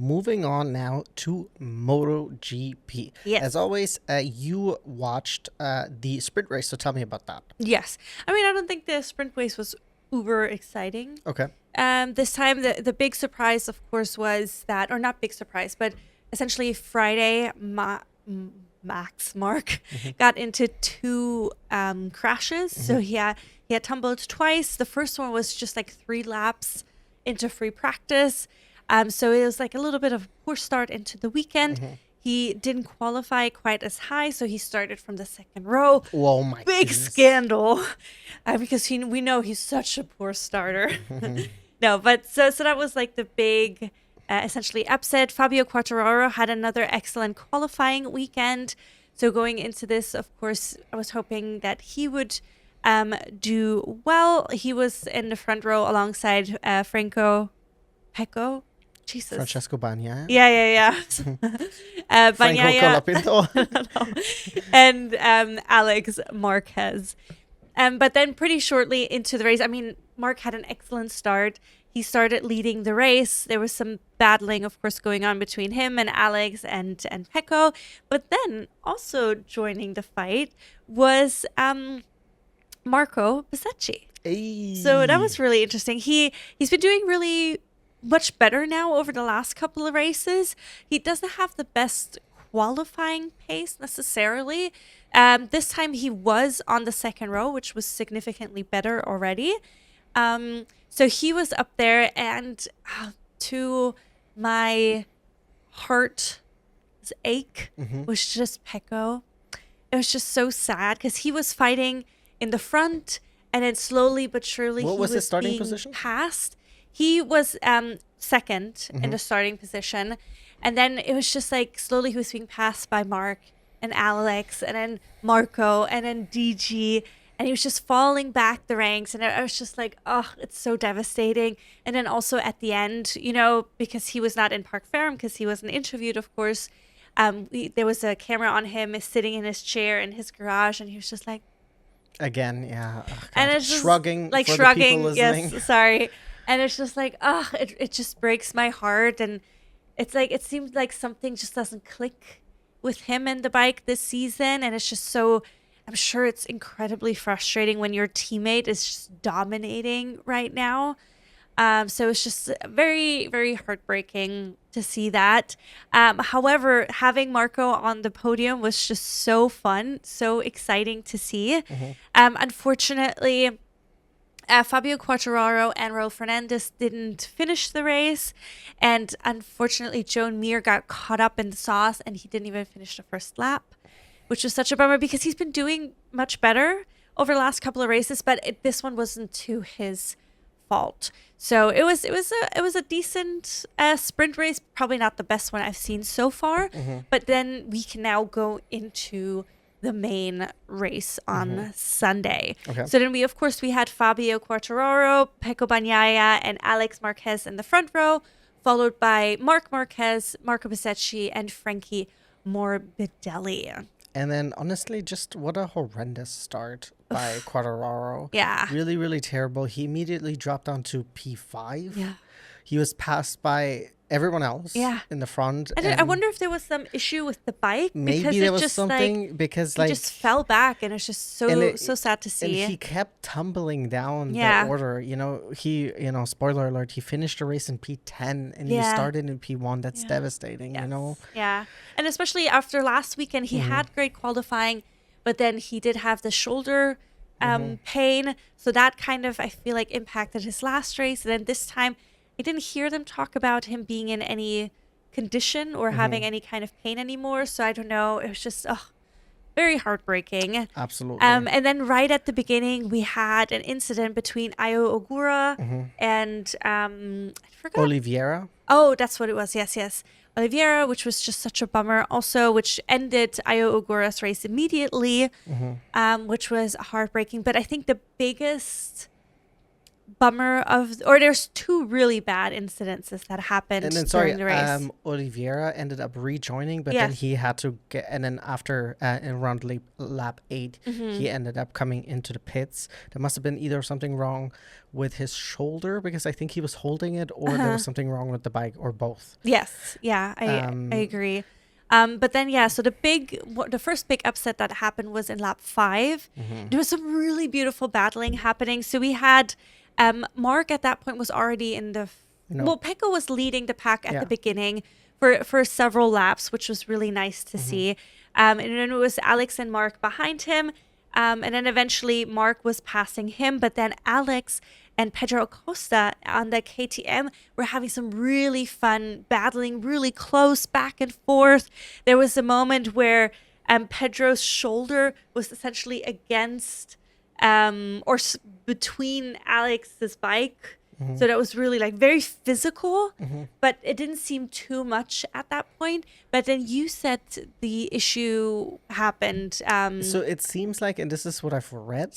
moving on now to MotoGP. Yes. As always, you watched the sprint race, so tell me about that. Yes. I mean, I don't think the sprint race was uber exciting. Okay. This time, the big surprise, of course, was that, or not big surprise, but essentially Friday, Mark got into two crashes. So he had tumbled twice. The first one was just like 3 laps into free practice. So it was like a little bit of a poor start into the weekend. He didn't qualify quite as high, so he started from the second row. Oh my Big goodness. scandal, because we know he's such a poor starter. No, but so that was like the big, essentially upset. Fabio Quartararo had another excellent qualifying weekend. So going into this, of course, I was hoping that he would do well. He was in the front row alongside Francesco Bagnaia. Yeah. Franco Bagnaia. And Alex Marquez. But then pretty shortly into the race, I mean, Mark had an excellent start. He started leading the race. There was some battling, of course, going on between him and Alex and Pecco. But then also joining the fight was Marco Bezzecchi. Hey. So that was really interesting. He's been doing really much better now over the last couple of races. He doesn't have the best qualifying pace necessarily. This time he was on the second row, which was significantly better already. So he was up there, and to my heart's ache was just Pecco. It was just so sad because he was fighting in the front, and then slowly but surely What was his starting being position? passed. He was second in the starting position. And then it was just like slowly he was being passed by Mark and Alex and then Marco and then DG. And he was just falling back the ranks. And I was just like, oh, it's so devastating. And then also at the end, because he was not in Park Ferrum, because he wasn't interviewed, of course, there was a camera on him sitting in his chair in his garage. And he was just like, again, yeah. Oh, and it's just shrugging, like for shrugging. The people listening. Yes, sorry. And it's just like, it just breaks my heart. And it's like, it seems like something just doesn't click with him and the bike this season. And it's just so, I'm sure it's incredibly frustrating when your teammate is just dominating right now. So it's just very, very heartbreaking to see that. However, having Marco on the podium was just so fun, so exciting to see. Unfortunately, Fabio Quartararo and Raul Fernandez didn't finish the race. And unfortunately, Joan Mir got caught up in the sauce and he didn't even finish the first lap, which was such a bummer because he's been doing much better over the last couple of races, but this one wasn't to his fault. So it was a decent sprint race, probably not the best one I've seen so far, but then we can now go into the main race on Sunday. Okay. So then we had Fabio Quartararo, Pecco Bagnaia, and Alex Marquez in the front row, followed by Marc Marquez, Marco Bezzecchi, and Frankie Morbidelli. And then, honestly, just what a horrendous start by Quartararo. Yeah. Really, really terrible. He immediately dropped down to P5. Yeah. He was passed by everyone else in the front. And I wonder if there was some issue with the bike. Maybe there was something because he just fell back, and it's just so sad to see. And he kept tumbling down the order. Spoiler alert, he finished the race in P10 and he started in P1. That's devastating, Yeah. And especially after last weekend, he had great qualifying, but then he did have the shoulder pain. So that kind of, I feel like, impacted his last race. And then this time, I didn't hear them talk about him being in any condition or having any kind of pain anymore. So I don't know. It was just very heartbreaking. Absolutely. And then right at the beginning, we had an incident between Ayo Ogura and I forgot. Oliveira. Oh, that's what it was. Yes. Oliveira, which was just such a bummer also, which ended Ayo Ogura's race immediately, which was heartbreaking. But I think the biggest bummer or there's two really bad incidences that happened And then, during the race. Oliveira ended up rejoining, but Yes. then he had to get, and then after in around lap 8, he ended up coming into the pits. There must have been either something wrong with his shoulder, because I think he was holding it, or there was something wrong with the bike, or both. Yes. Yeah, I agree. But then, so the first big upset that happened was in lap 5. There was some really beautiful battling happening. So we had Mark at that point was already in the... Well, Pecco was leading the pack at the beginning for several laps, which was really nice to see. And then it was Alex and Mark behind him. And then eventually Mark was passing him. But then Alex and Pedro Acosta on the KTM were having some really fun battling, really close back and forth. There was a moment where Pedro's shoulder was essentially against between Alex's bike. So that was really like very physical, but it didn't seem too much at that point. But then you said the issue happened. So it seems like, and this is what I've read,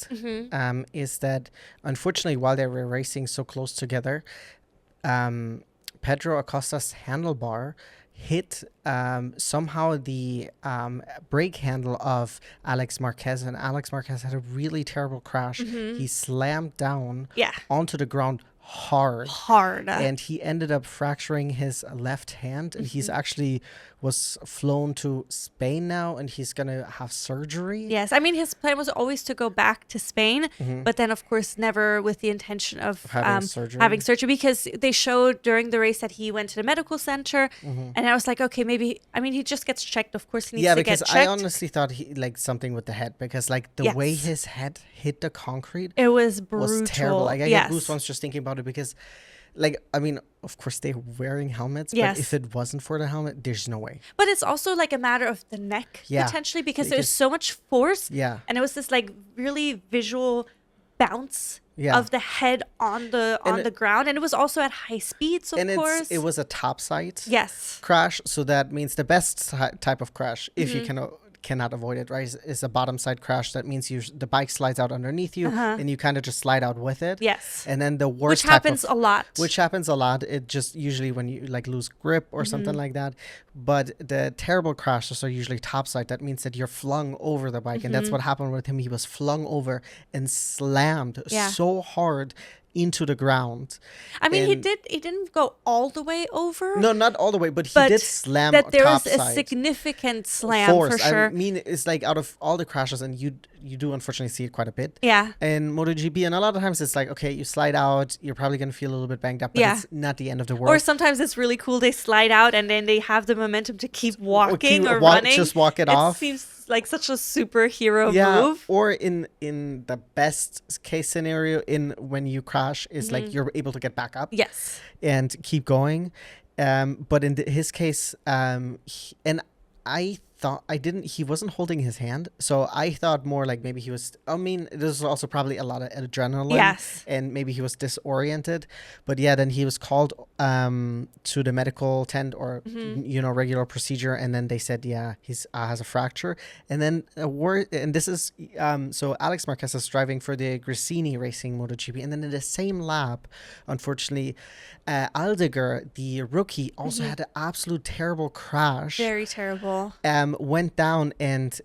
is that unfortunately while they were racing so close together, Pedro Acosta's handlebar hit somehow the brake handle of Alex Marquez, and Alex Marquez had a really terrible crash. He slammed down onto the ground hard, and he ended up fracturing his left hand, and he's actually was flown to Spain now, and he's gonna have surgery. Yes, I mean his plan was always to go back to Spain, but then of course never with the intention of having surgery, because they showed during the race that he went to the medical center, and I was like, okay, maybe, I mean, he just gets checked, of course he needs to get checked. I honestly thought he like something with the head, because like the way his head hit the concrete, it was brutal. Was terrible. Like I get goosebumps just thinking about it, because like, I mean, of course they're wearing helmets, but if it wasn't for the helmet, there's no way. But it's also like a matter of the neck, potentially, because there was so much force. And it was this like really visual bounce of the head on the ground. And it was also at high speeds, of course. It was a topside crash. So that means the best type of crash, if you cannot avoid it, right, is a bottom side crash. That means the bike slides out underneath you, and you kind of just slide out with it. And then the worst, which happens a lot. It just usually when you like lose grip or something like that. But the terrible crashes are usually topside. That means that you're flung over the bike, and that's what happened with him. He was flung over and slammed so hard into the ground. I mean, he didn't go all the way over. No, not all the way, but he did slam that there was topside. a significant slam for sure. I mean, it's like out of all the crashes, and you do unfortunately see it quite a bit. Yeah. In MotoGP, and a lot of times it's like, okay, you slide out, you're probably going to feel a little bit banged up, but it's not the end of the world. Or sometimes it's really cool. They slide out and then they have the momentum to keep walking or running. Just walk it off. It seems like such a superhero move. Or in the best case scenario, when you crash, is like you're able to get back up. Yes. And keep going. But in his case, I thought he wasn't holding his hand, so I thought more like maybe he was, I mean, there's also probably a lot of adrenaline, and maybe he was disoriented. But then he was called to the medical tent, or regular procedure, and then they said he's has a fracture. And then and this is so Alex Marquez is driving for the Gresini Racing MotoGP, and then in the same lap, unfortunately, Aldegar, the rookie, also had an absolute terrible crash. Very terrible. Went down, and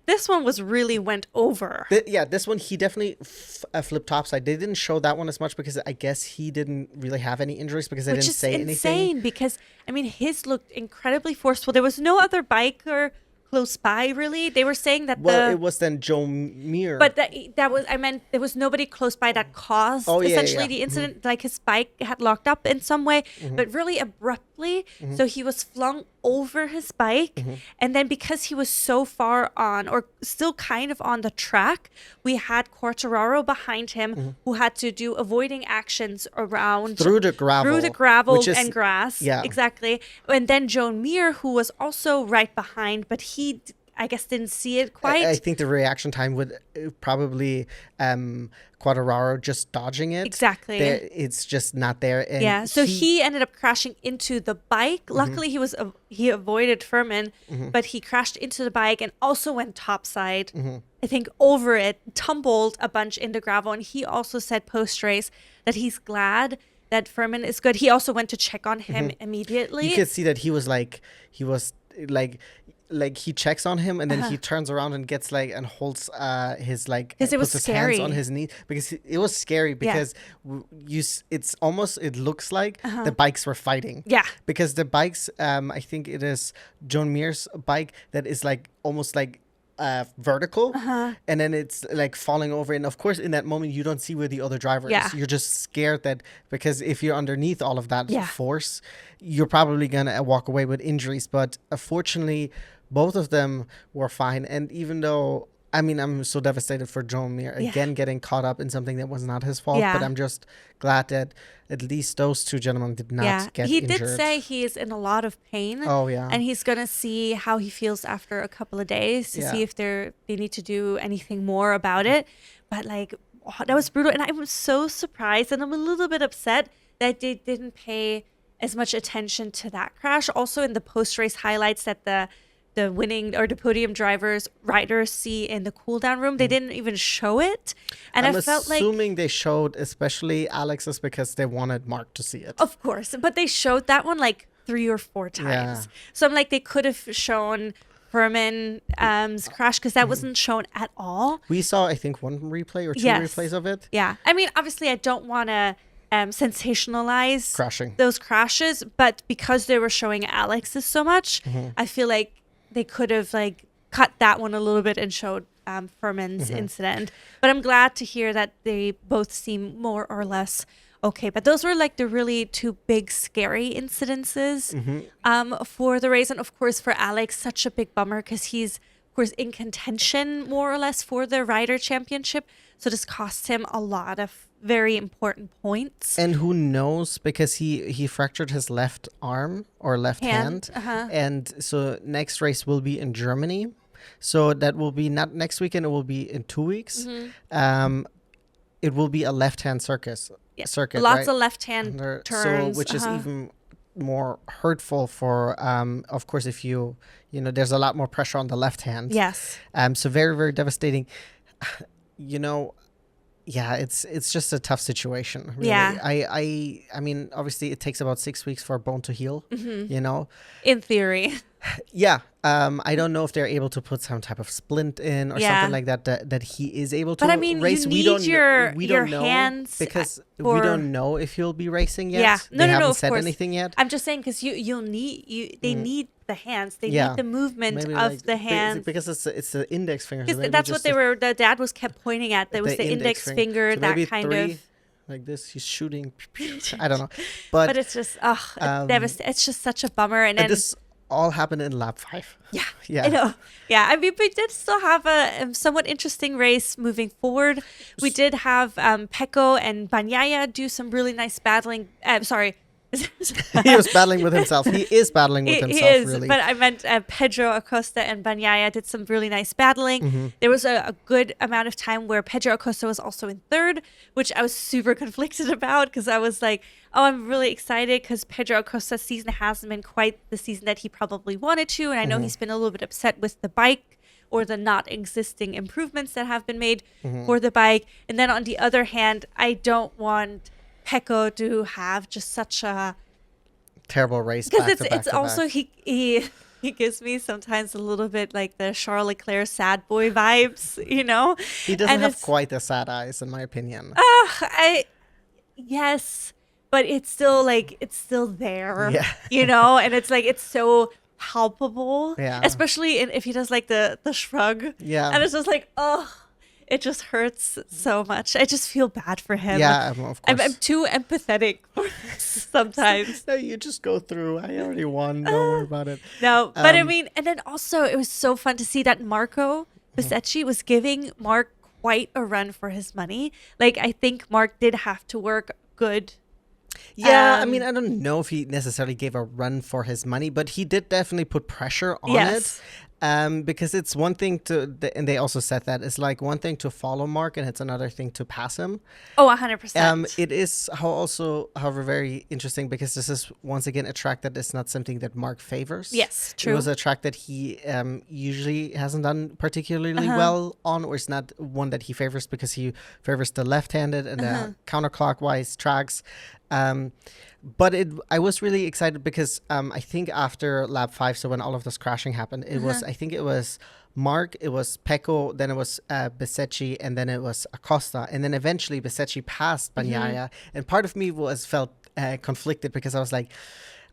this one went over. This one he definitely flipped topside. They didn't show that one as much because I guess he didn't really have any injuries, because they didn't say anything. Which is insane, because I mean his looked incredibly forceful. There was no other biker close by, really. They were saying that it was then Joe Mir, but there was nobody close by that caused essentially the incident. Like his bike had locked up in some way, but really abruptly. So he was flung over his bike, and then because he was so far on, or still kind of on the track, we had Quartararo behind him, who had to do avoiding actions around through the gravel and grass. Exactly. And then Joan Mir, who was also right behind, but he I guess didn't see it quite. I think the reaction time would probably Quartararo just dodging it. Exactly. It's just not there. And so he ended up crashing into the bike. Luckily, he avoided Furman, but he crashed into the bike and also went topside. I think, over it, tumbled a bunch into gravel. And he also said post-race that he's glad that Furman is good. He also went to check on him immediately. You could see that he was like he checks on him and then he turns around and gets like and holds his like because it was puts his scary. hands on his knee because it was scary because it's almost it looks like the bikes were fighting. Yeah, because the bikes I think it is John Muir's bike that is like almost like vertical and then it's like falling over, and of course in that moment you don't see where the other driver is. You're just scared that because if you're underneath all of that force, you're probably gonna walk away with injuries. But fortunately both of them were fine, and even though I mean, I'm so devastated for John Muir again getting caught up in something that was not his fault. But I'm just glad that at least those two gentlemen did not get injured. He did say he is in a lot of pain. Oh, yeah. And he's going to see how he feels after a couple of days to see if they need to do anything more about it. But like, that was brutal. And I was so surprised, and I'm a little bit upset that they didn't pay as much attention to that crash. Also in the post-race highlights that the winning or the podium riders see in the cool down room, they didn't even show it. And I felt like, assuming they showed especially Alex's because they wanted Mark to see it. Of course, but they showed that one like 3 or 4 times. So I'm like, they could have shown Furman's crash because that wasn't shown at all. We saw, I think, 1 replay or 2 replays of it. Yeah, I mean, obviously I don't want to sensationalize those crashes, but because they were showing Alex's so much, I feel like they could have like cut that one a little bit and showed Furman's incident. But I'm glad to hear that they both seem more or less okay. But those were like the really 2 big scary incidences for the race. And of course for Alex, such a big bummer because he's of course in contention more or less for the rider championship. So this cost him a lot of very important points. And who knows, because he fractured his left arm or left hand. And so next race will be in Germany. So that will be not next weekend, it will be in 2 weeks. It will be a left-hand circuit. Lots of left-hand turns. So, which is even more hurtful for, of course, if you know, there's a lot more pressure on the left hand. Yes. So very, very devastating. You know, yeah, it's just a tough situation. Really. Yeah. I mean, obviously it takes about 6 weeks for a bone to heal, you know. In theory. Yeah. I don't know if they're able to put some type of splint in or something like that that he is able to. But I mean, race. You need we don't know hands because we don't know if he'll be racing yet. Yeah. They haven't said anything yet. I'm just saying because they need the hands. They need the movement of the hands because it's the index finger. So that's what the dad was kept pointing at. There was the index finger, so that kind of. Like this, he's shooting. I don't know, but it's just it's just such a bummer. And then this all happened in lap 5. Yeah. I know. Yeah, I mean, we did still have a somewhat interesting race moving forward. We did have Pecco and Bagnaia do some really nice battling. He was battling with himself. He is battling with himself, really. But I meant Pedro Acosta and Bagnaia did some really nice battling. There was a good amount of time where Pedro Acosta was also in 3rd, which I was super conflicted about because I was like, oh, I'm really excited because Pedro Acosta's season hasn't been quite the season that he probably wanted to. And I know he's been a little bit upset with the bike or the not existing improvements that have been made for the bike. And then on the other hand, I don't want Pecco to have just such a terrible race because it's also he gives me sometimes a little bit like the Charles Leclerc sad boy vibes, you know. He doesn't have quite the sad eyes, in my opinion. Yes, but it's still there, you know, and it's like it's so palpable, especially if he does like the shrug, and it's just like, oh, it just hurts so much. I just feel bad for him. Yeah, of course. I'm too empathetic for this sometimes. No, you just go through. I already won. Don't worry about it. No, but I mean, and then also it was so fun to see that Marco Bezzecchi was giving Mark quite a run for his money. Like, I think Mark did have to work good. Yeah, I mean, I don't know if he necessarily gave a run for his money, but he did definitely put pressure on it. Because it's one thing and they also said that it's like one thing to follow Mark and it's another thing to pass him. Oh, 100%. It is however, very interesting because this is once again a track that is not something that Mark favors. Yes, true. It was a track that he usually hasn't done particularly well on, or it's not one that he favors because he favors the left-handed and the counterclockwise tracks. But I was really excited because I think after lap 5, so when all of this crashing happened, it was, I think it was Mark, it was Pecco, then it was Bezzecchi, and then it was Acosta. And then eventually Bezzecchi passed Bagnaia. And part of me felt conflicted because I was like,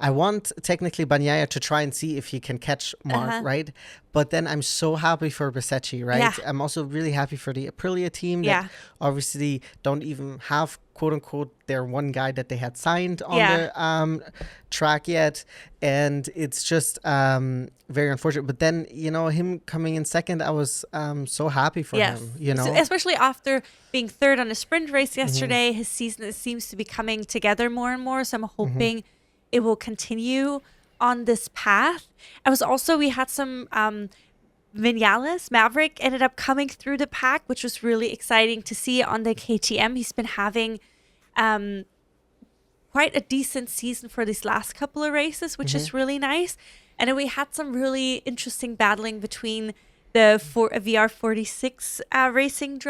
I want technically Bagnaia to try and see if he can catch Mark, right? But then I'm so happy for Bezzecchi, right? Yeah. I'm also really happy for the Aprilia team that obviously don't even have, quote unquote, their one guy that they had signed on the track yet. And it's just very unfortunate. But then, him coming in second, I was so happy for him, So especially after being third on a sprint race yesterday, his season seems to be coming together more and more. So I'm hoping it will continue on this path. We had some Vinales, Maverick, ended up coming through the pack, which was really exciting to see on the KTM. He's been having quite a decent season for these last couple of races, which is really nice. And then we had some really interesting battling between the VR46 racing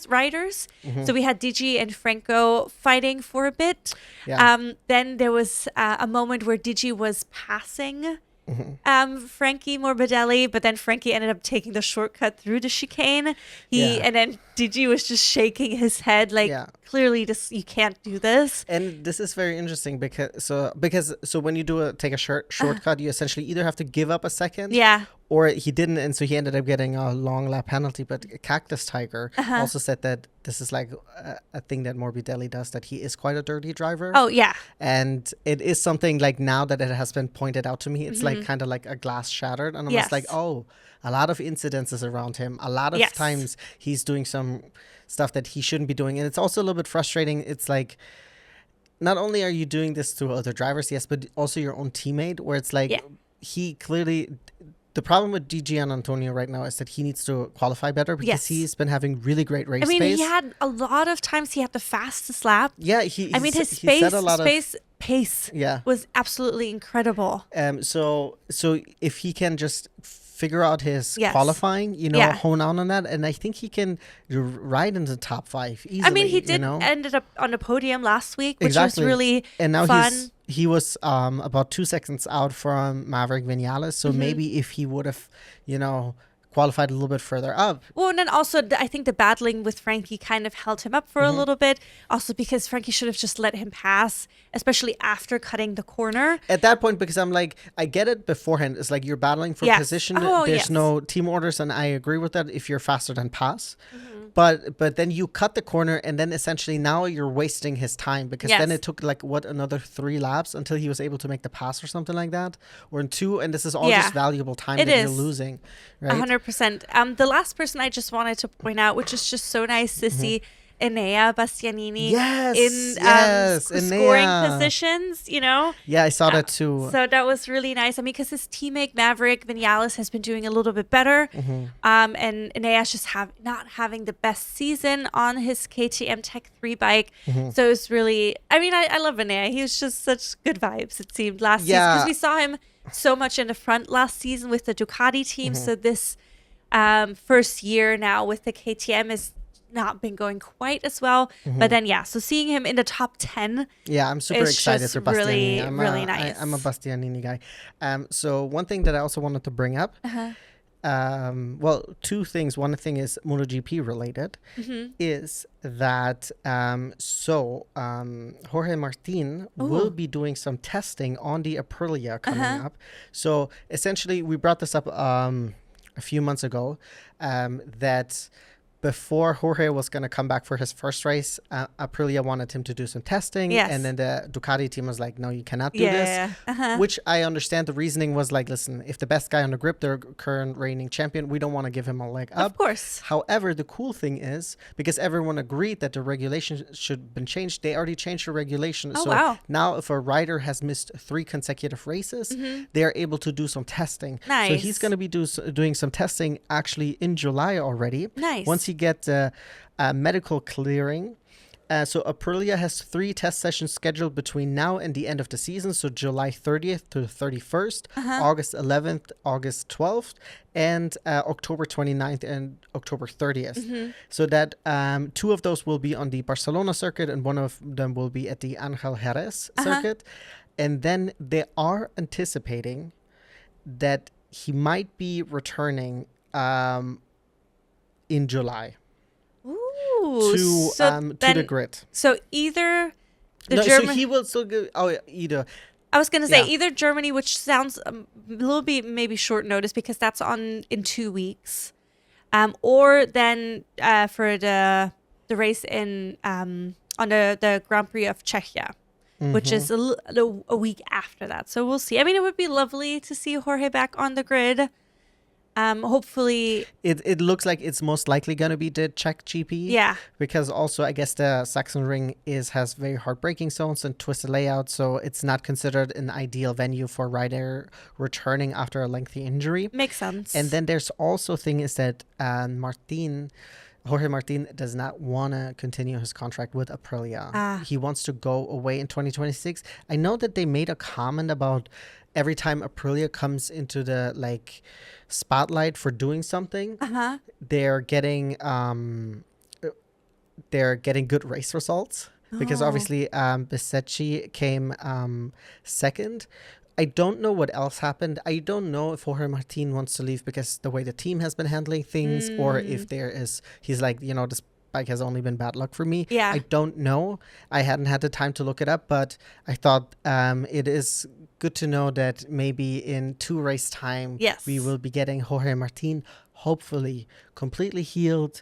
riders. So we had Digi and Franco fighting for a bit. Then there was a moment where Digi was passing Frankie Morbidelli, but then Frankie ended up taking the shortcut through the chicane. And then Digi was just shaking his head like, clearly you can't do this. And this is very interesting because when you take a shortcut, you essentially either have to give up a second, or he didn't, and so he ended up getting a long lap penalty. But Cactus Tiger also said that this is like a thing that Morbidelli does, that he is quite a dirty driver. Oh, yeah. And it is something like, now that it has been pointed out to me, it's like kind of like a glass shattered. And I'm just like, oh, a lot of incidences around him. A lot of times he's doing some stuff that he shouldn't be doing. And it's also a little bit frustrating. It's like, not only are you doing this to other drivers, but also your own teammate, where it's like he clearly... The problem with DG and Antonio right now is that he needs to qualify better because he's been having really great race pace. He had a lot of times he had the fastest lap. Yeah, his pace was absolutely incredible. So if he can just figure out his qualifying, hone on that, and I think he can ride into the top 5 easily. He ended up on the podium last week, which was really and now fun. He was about 2 seconds out from Maverick Vinales, so maybe if he would have, qualified a little bit further up. Well, and then also I think the battling with Frankie kind of held him up for a little bit. Also because Frankie should have just let him pass, especially after cutting the corner. At that point, because I'm like, I get it beforehand. It's like you're battling for position. There's no team orders, and I agree with that if you're faster than pass. But then you cut the corner, and then essentially now you're wasting his time, because then it took another 3 laps until he was able to make the pass or something like that, or in 2, and this is all just valuable time that you're losing. Right? 100%. The last person I just wanted to point out, which is just so nice to see Enea Bastianini in scoring positions, Yeah, I saw that too. So that was really nice. Because his teammate Maverick Vinales has been doing a little bit better. And Enea's just not having the best season on his KTM Tech 3 bike. So it's really, I love Enea. He was just such good vibes, it seemed, last season. Because we saw him so much in the front last season with the Ducati team. So this first year now with the KTM is not been going quite as well, but then so seeing him in the top 10, I'm super excited for Bastianini. Really nice. I'm a Bastianini guy. So one thing that I also wanted to bring up, 2 things. One thing is MotoGP related, is that Jorge Martin will be doing some testing on the Aprilia coming up. So essentially, we brought this up a few months ago, that before Jorge was going to come back for his first race, Aprilia wanted him to do some testing. Yes. And then the Ducati team was like, no, you cannot do this. Which I understand. The reasoning was like, listen, if the best guy on the grid, their current reigning champion, we don't want to give him a leg up. Of course. However, the cool thing is, because everyone agreed that the regulation should have been changed, they already changed the regulation. Oh, so wow. now if a rider has missed 3 consecutive races, they are able to do some testing. Nice. So he's going to be doing some testing actually in July already. Nice. Once he gets medical clearing. So Aprilia has 3 test sessions scheduled between now and the end of the season. So July 30th to the 31st, August 11th, August 12th, and October 29th and October 30th. So that 2 of those will be on the Barcelona circuit and 1 of them will be at the Angel Jerez circuit. And then they are anticipating that he might be returning in July. Ooh, to the grid. So either so he will still go. Oh, yeah, either. I was going to say either Germany, which sounds a little bit maybe short notice because that's in 2 weeks, or then for the race in on the Grand Prix of Czechia, which is a week after that. So we'll see. I mean, it would be lovely to see Jorge back on the grid. Hopefully it looks like it's most likely going to be the Czech GP. Yeah. Because also I guess the Saxon Ring has very hard braking zones and twisted layout, so it's not considered an ideal venue for a rider returning after a lengthy injury. Makes sense. And then there's also thing is that Jorge Martin does not want to continue his contract with Aprilia. He wants to go away in 2026. I know that they made a comment about every time Aprilia comes into the spotlight for doing something, they're getting good race results because obviously Bezzecchi came second. I don't know what else happened. I don't know if Jorge Martin wants to leave because the way the team has been handling things, or if he's like, this bike has only been bad luck for me. Yeah. I don't know. I hadn't had the time to look it up, but I thought it is good to know that maybe in 2 race time, we will be getting Jorge Martin, hopefully completely healed,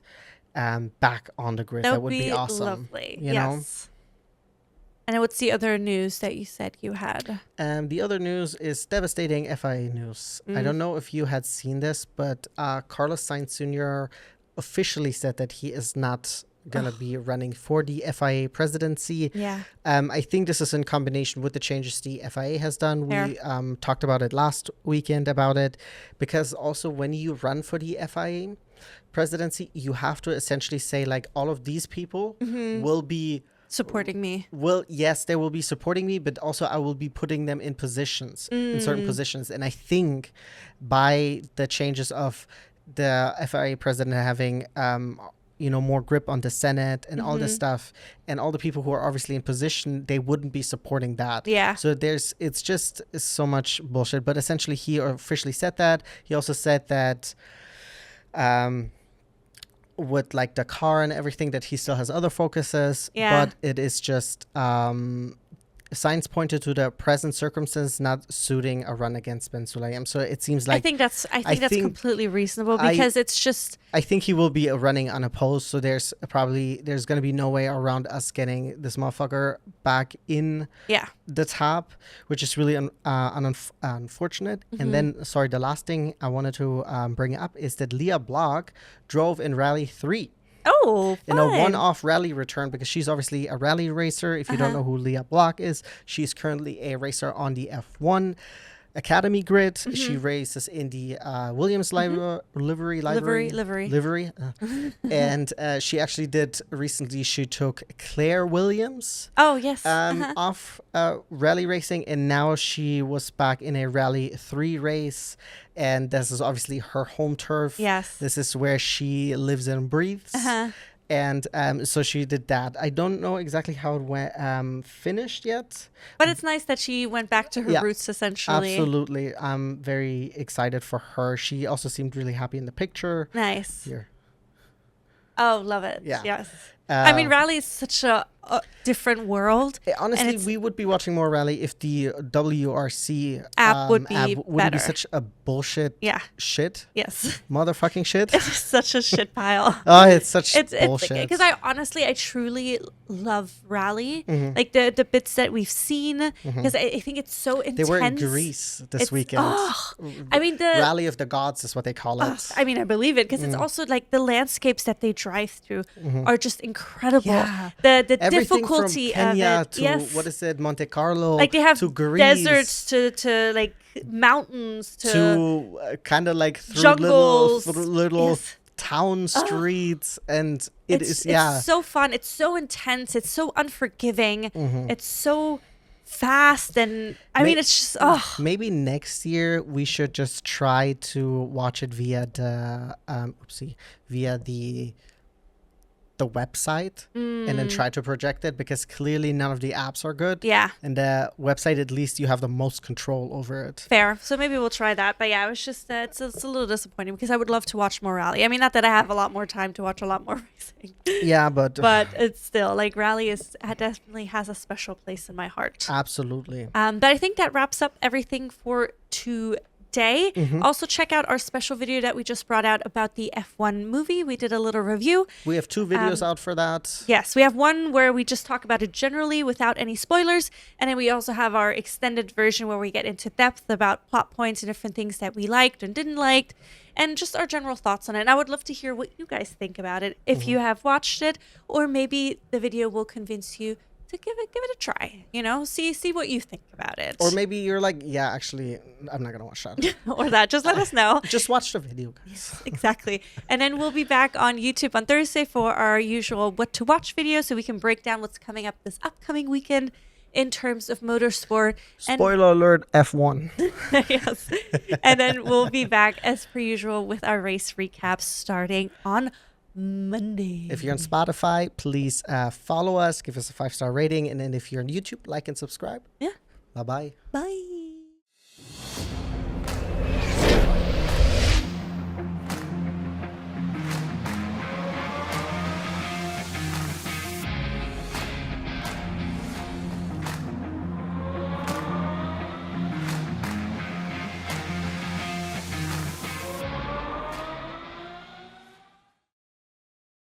back on the grid. That would be awesome. Lovely. You know? And what's the other news that you said you had? The other news is devastating FIA news. I don't know if you had seen this, but Carlos Sainz Sr. officially said that he is not going to be running for the FIA presidency. Yeah. I think this is in combination with the changes the FIA has done. We talked about it last weekend about it, because also when you run for the FIA presidency, you have to essentially say all of these people will be supporting me. Well, yes, they will be supporting me, but also I will be putting them in positions, in certain positions. And I think by the changes of the FIA president having more grip on the Senate and all this stuff, and all the people who are obviously in position, they wouldn't be supporting that. Yeah. So it's just so much bullshit. But essentially, he officially said that. He also said that with the car and everything, that he still has other focuses. Yeah. But it is just Sainz pointed to the present circumstance not suiting a run against Ben Sulayem. So it seems like I think that's completely reasonable, because it's just I think he will be running unopposed. So there's going to be no way around us getting this motherfucker back in the top, which is really unfortunate. And then the last thing I wanted to bring up is that Leah Block drove in Rally 3. Oh, in a one-off rally return, because she's obviously a rally racer. If you don't know who Leah Block is, she's currently a racer on the F1 Academy grid. She races in the Williams livery. And she actually did recently, she took Claire Williams off rally racing, and now she was back in a Rally 3 race. And this is obviously her home turf. Yes. This is where she lives and breathes. And so she did that. I don't know exactly how it went finished yet. But it's nice that she went back to her roots, essentially. Absolutely. I'm very excited for her. She also seemed really happy in the picture. Nice. Here. Oh, love it. Yeah. Yes. I mean, rally is such a different world. Honestly, we would be watching more rally if the WRC app would be wouldn't be such a bullshit shit. Yes. Motherfucking shit. It's such a shit pile. Oh, it's such bullshit. Because I truly love rally. Like the bits that we've seen. Because I think it's so intense. They were in Greece this weekend. I mean, the Rally of the Gods is what they call it. I mean, I believe it because it's also like the landscapes that they drive through are just incredible. Yeah. The Everything difficulty from Kenya of it. to what is it, Monte Carlo, like they have to Greece, deserts to like mountains to kind of like through jungles, little town streets, and it's so fun. It's so intense. It's so unforgiving. It's so fast, and I mean, it's just maybe next year we should just try to watch it via the the website and then try to project it, because clearly none of the apps are good. Yeah. And the website, at least you have the most control over it. Fair. So maybe we'll try that. But yeah, it was just, it's a little disappointing because I would love to watch more rally. I mean, not that I have a lot more time to watch a lot more racing. Yeah, but it's still like rally definitely has a special place in my heart. Absolutely. But I think that wraps up everything for today. Also check out our special video that we just brought out about the F1 movie. We did a little review. We have 2 videos out for that. Yes, we have one where we just talk about it generally without any spoilers, and then we also have our extended version where we get into depth about plot points and different things that we liked and didn't like, and just our general thoughts on it. And I would love to hear what you guys think about it if you have watched it, or maybe the video will convince you to give it a try, see what you think about it. Or maybe you're like, yeah, actually, I'm not gonna watch that. Or that, just let us know. Just watch the video, guys. Yes, exactly. And then we'll be back on YouTube on Thursday for our usual what to watch video, so we can break down what's coming up this upcoming weekend in terms of motorsport. Spoiler alert, F1. Yes. And then we'll be back as per usual with our race recaps starting on Monday. If you're on Spotify, please follow us, give us a 5-star rating, and then if you're on YouTube, like and subscribe. Yeah. Bye-bye. Bye.